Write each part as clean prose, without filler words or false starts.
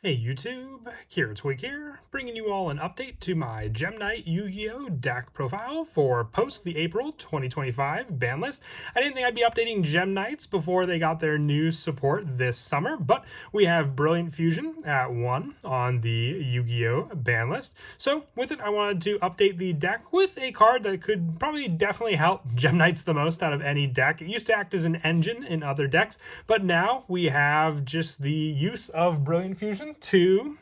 Hey YouTube, Tweak here, bringing you all an update to my Gem Knight Yu-Gi-Oh! Deck profile for post the April 2025 ban list. I didn't think I'd be updating Gem Knights before they got their new support this summer, but we have Brilliant Fusion at 1 on the Yu-Gi-Oh! Ban list. So with it, I wanted to update the deck with a card that could probably definitely help Gem Knights the most out of any deck. It used to act as an engine in other decks, but now we have just the use of Brilliant Fusion to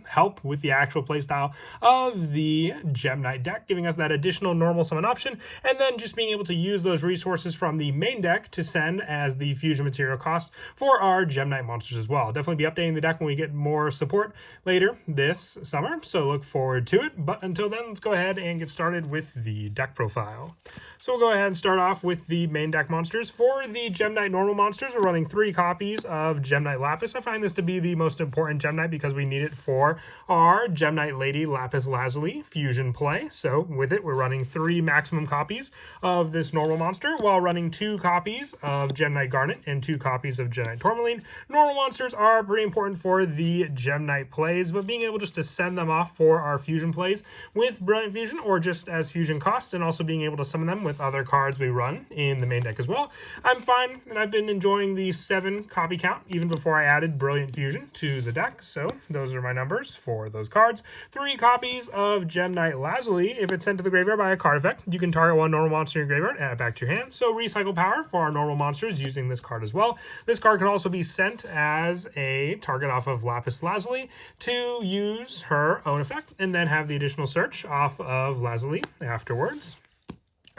help with the actual playstyle of the Gem Knight deck, giving us that additional normal summon option, and then just being able to use those resources from the main deck to send as the fusion material cost for our Gem Knight monsters as well. Definitely be updating the deck when we get more support later this summer, so look forward to it. But until then, let's go ahead and get started with the deck profile. So we'll go ahead and start off with the main deck monsters. For the Gem Knight normal monsters, we're running 3 copies of Gem Knight Lapis. I find this to be the most important Gem Knight because we need it for our Gem Knight Lady Lapis Lazuli fusion play. So with it, we're running 3 maximum copies of this normal monster while running 2 copies of Gem Knight Garnet and 2 copies of Gem Knight Tourmaline. Normal monsters are pretty important for the Gem Knight plays, but being able just to send them off for our fusion plays with Brilliant Fusion or just as fusion costs, and also being able to summon them with other cards we run in the main deck as well, I'm fine, and I've been enjoying the 7 copy count even before I added Brilliant Fusion to the deck. So those are my numbers for those cards. 3 copies of Gem Knight Lazuli. If it's sent to the graveyard by a card effect, you can target 1 normal monster in your graveyard, add it back to your hand. So recycle power for our normal monsters using this card as well. This card can also be sent as a target off of Lapis Lazuli to use her own effect, and then have the additional search off of Lazuli afterwards.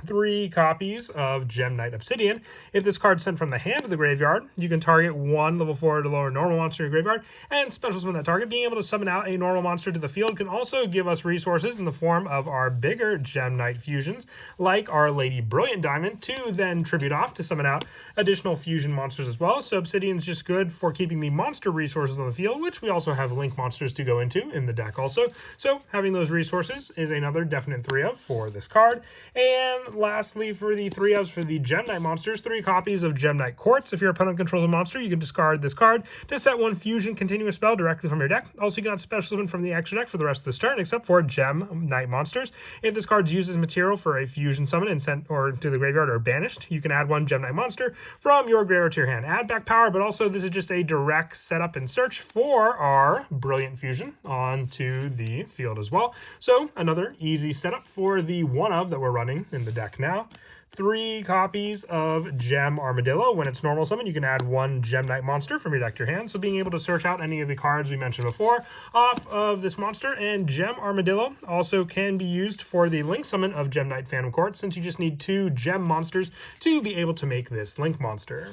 3 copies of Gem Knight Obsidian. If this card's sent from the hand to the graveyard, you can target 1 level 4 to lower normal monster in your graveyard and special summon that target. Being able to summon out a normal monster to the field can also give us resources in the form of our bigger Gem Knight fusions, like our Lady Brilliant Diamond, to then tribute off to summon out additional fusion monsters as well. So Obsidian's just good for keeping the monster resources on the field, which we also have link monsters to go into in the deck also. So having those resources is another definite 3 of for this card. And lastly, for the 3 ofs for the Gem Knight monsters, 3 copies of Gem Knight Quartz. If your opponent controls a monster, you can discard this card to set 1 fusion continuous spell directly from your deck. Also, you can add special summon from the extra deck for the rest of this turn, except for Gem Knight monsters. If this card's used as material for a fusion summon and sent or to the graveyard or banished, you can add 1 Gem Knight monster from your graveyard to your hand. Add back power, but also this is just a direct setup and search for our Brilliant Fusion onto the field as well. So another easy setup for the 1 of that we're running in the deck now. 3 copies of Gem Armadillo. When it's normal summon, you can add 1 Gem Knight monster from your deck to your hand. So being able to search out any of the cards we mentioned before off of this monster. And Gem Armadillo also can be used for the link summon of Gem Knight Phantom Court, since you just need 2 gem monsters to be able to make this link monster.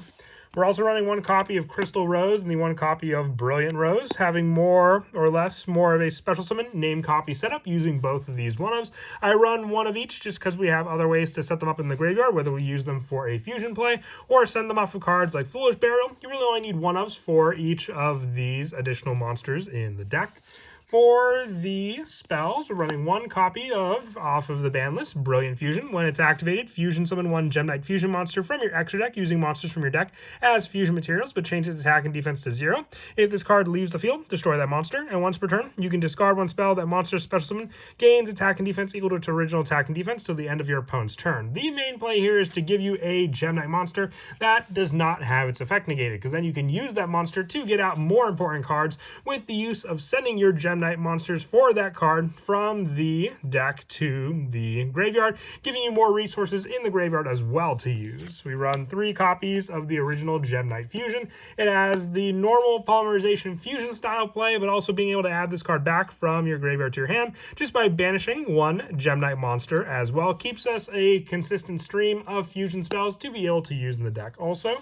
We're also running 1 copy of Crystal Rose and the 1 copy of Brilliant Rose, having more or less more of a special summon name copy setup using both of these 1-ofs. I run 1 of each just because we have other ways to set them up in the graveyard, whether we use them for a fusion play or send them off of cards like Foolish Burial. You really only need 1-ofs for each of these additional monsters in the deck. For the spells, we're running 1 copy of, off of the ban list, Brilliant Fusion. When it's activated, fusion summon 1 Gem Knight Fusion monster from your extra deck using monsters from your deck as fusion materials, but change its attack and defense to 0. If this card leaves the field, destroy that monster, and once per turn, you can discard 1 spell. That monster's special summon gains attack and defense equal to its original attack and defense till the end of your opponent's turn. The main play here is to give you a Gem Knight monster that does not have its effect negated, because then you can use that monster to get out more important cards with the use of sending your Gem Knight monsters for that card from the deck to the graveyard, giving you more resources in the graveyard as well to use. We run 3 copies of the original Gem Knight Fusion. It has the normal polymerization fusion style play, but also being able to add this card back from your graveyard to your hand just by banishing 1 Gem Knight monster as well. Keeps us a consistent stream of fusion spells to be able to use in the deck also.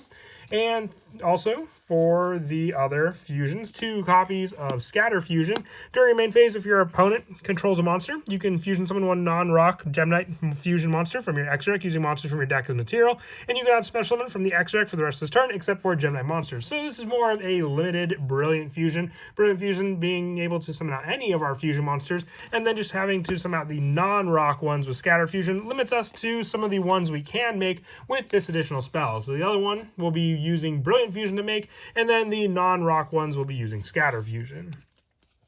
And also, for the other fusions, 2 copies of Scatter Fusion. During your main phase, if your opponent controls a monster, you can fusion summon 1 non-rock Gem Knight fusion monster from your extra deck using monsters from your deck as material, and you can add special summon from the extra deck for the rest of this turn, except for Gem Knight monsters. So this is more of a limited Brilliant Fusion. Brilliant Fusion being able to summon out any of our fusion monsters, and then just having to summon out the non-rock ones with Scatter Fusion limits us to some of the ones we can make with this additional spell. So the other one will be using Brilliant Fusion to make, and then the non-rock ones will be using Scatter Fusion.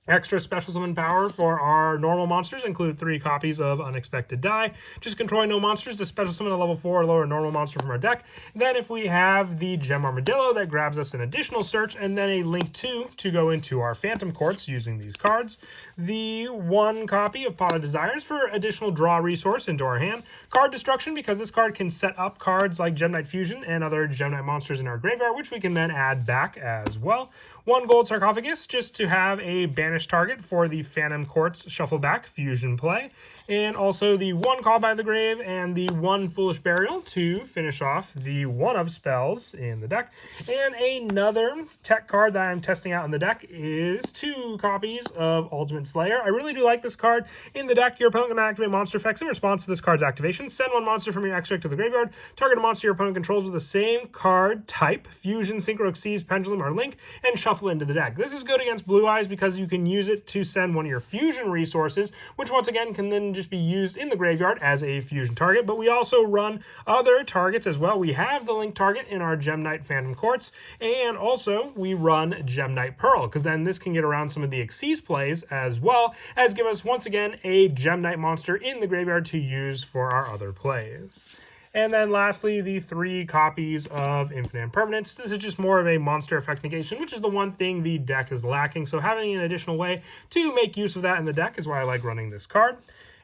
Extra special summon power for our normal monsters include 3 copies of Unexpected Die. Just controlling no monsters to special summon a level 4 or lower normal monster from our deck. Then if we have the Gem Armadillo, that grabs us an additional search, and then a Link 2 to go into our Phantom Courts using these cards. The 1 copy of Pot of Desires for additional draw resource into our hand. Card Destruction, because this card can set up cards like Gem Knight Fusion and other Gem Knight monsters in our graveyard, which we can then add back as well. 1 gold Sarcophagus, just to have a banished target for the Phantom Courts Shuffle Back Fusion play. And also the 1 Call by the Grave and the 1 Foolish Burial to finish off the 1 of spells in the deck. And another tech card that I'm testing out in the deck is 2 copies of Ultimate Slayer. I really do like this card. In the deck, your opponent can activate monster effects in response to this card's activation. Send 1 monster from your extra deck to the graveyard. Target a monster your opponent controls with the same card type, Fusion, Synchro Xyz, Pendulum, or Link, and shuffle into the deck. This is good against Blue Eyes because you can use it to send one of your Fusion resources, which once again can then just be used in the graveyard as a Fusion target. But we also run other targets as well. We have the Link target in our Gem Knight Phantom Courts, and also we run Gem Knight Pearl, because then this can get around some of the Xyz plays as well as give us once again a Gem Knight monster in the graveyard to use for our other plays. And then lastly, the 3 copies of Infinite Impermanence. This is just more of a monster effect negation, which is the one thing the deck is lacking. So having an additional way to make use of that in the deck is why I like running this card.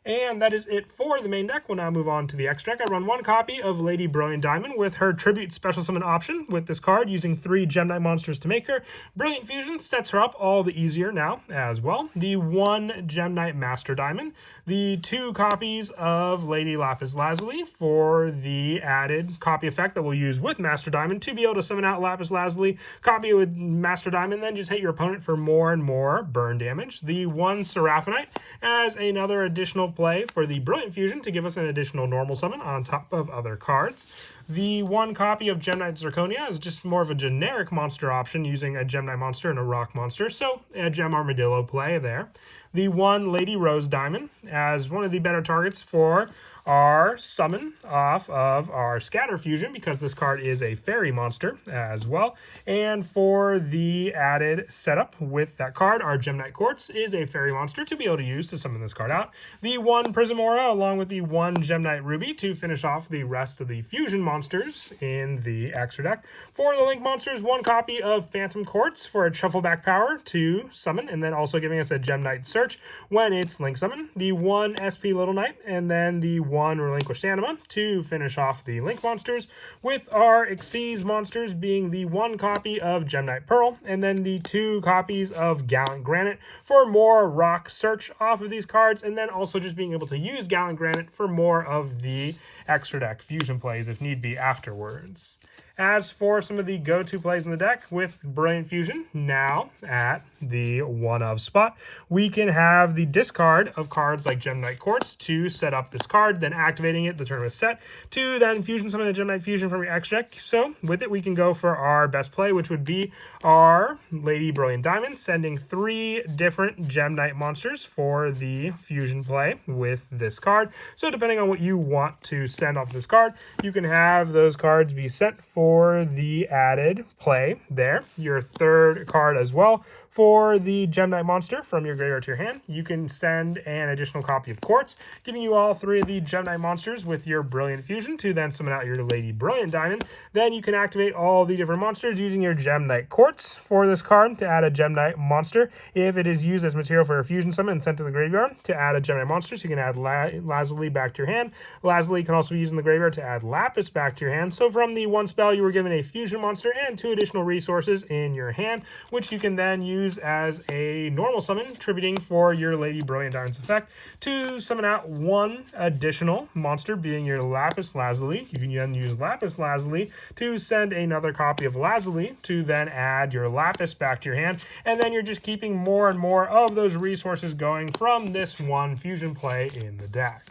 And that is it for the main deck. We'll now move on to the extra deck. I run 1 copy of Lady Brilliant Diamond with her Tribute Special Summon option with this card, using 3 Gem Knight monsters to make her. Brilliant Fusion sets her up all the easier now as well. The 1 Gem Knight Master Diamond. The 2 copies of Lady Lapis Lazuli for the added copy effect that we'll use with Master Diamond to be able to summon out Lapis Lazuli, copy it with Master Diamond, then just hit your opponent for more and more burn damage. The 1 Seraphinite as another additional play for the Brilliant Fusion to give us an additional normal summon on top of other cards. The 1 copy of Gem Knight Zirconia is just more of a generic monster option using a Gem Knight monster and a rock monster, so a Gem Armadillo play there. The 1 Lady Rose Diamond as one of the better targets for our summon off of our Scatter Fusion, because this card is a fairy monster as well. And for the added setup with that card, our Gem Knight Courts is a fairy monster to be able to use to summon this card out. The 1 Prismora along with the 1 Gem Knight Ruby to finish off the rest of the Fusion monsters in the extra deck. For the Link monsters, 1 copy of Phantom Courts for a shuffle back power to summon, and then also giving us a Gem Knight Search when it's Link summon. The 1 SP Little Knight, and then the 1 Relinquished Anima to finish off the Link monsters, with our Xyz monsters being the 1 copy of Gem Knight Pearl, and then the 2 copies of Gallant Granite for more rock search off of these cards, and then also just being able to use Gallant Granite for more of the extra deck Fusion plays if need be afterwards. As for some of the go-to plays in the deck with Brilliant Fusion, now at the 1 of spot, we can have the discard of cards like Gem Knight Courts to set up this card, then activating it the turn is set, to then Fusion summon a Gem Knight Fusion from your extra deck. So with it, we can go for our best play, which would be our Lady Brilliant Diamond, sending 3 different Gem Knight monsters for the Fusion play with this card. So depending on what you want to send off this card, you can have those cards be sent for the added play there. Your 3rd card as well for the Gem Knight monster from your graveyard to your hand. You can send an additional copy of Quartz, giving you all 3 of the Gem Knight monsters with your Brilliant Fusion to then summon out your Lady Brilliant Diamond. Then you can activate all the different monsters using your Gem Knight Quartz for this card to add a Gem Knight monster. If it is used as material for a Fusion summon and sent to the graveyard to add a Gem Knight monster, so you can add Lazuli back to your hand. Lazuli can also be used in the graveyard to add Lapis back to your hand. So from the 1 spell, you were given a Fusion monster and 2 additional resources in your hand, which you can then use as a normal summon, tributing for your Lady Brilliant Diamond's effect to summon out 1 additional monster, being your Lapis Lazuli. You can then use Lapis Lazuli to send another copy of Lazuli to then add your Lapis back to your hand, and then you're just keeping more and more of those resources going from this 1 Fusion play in the deck.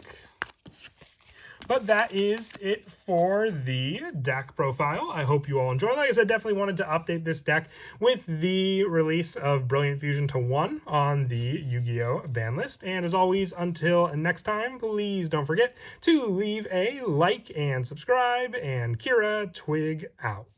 But that is it for the deck profile. I hope you all enjoyed. Like I said, definitely wanted to update this deck with the release of Brilliant Fusion to 1 on the Yu-Gi-Oh! Banlist. And as always, until next time, please don't forget to leave a like and subscribe. And Kira Twig out.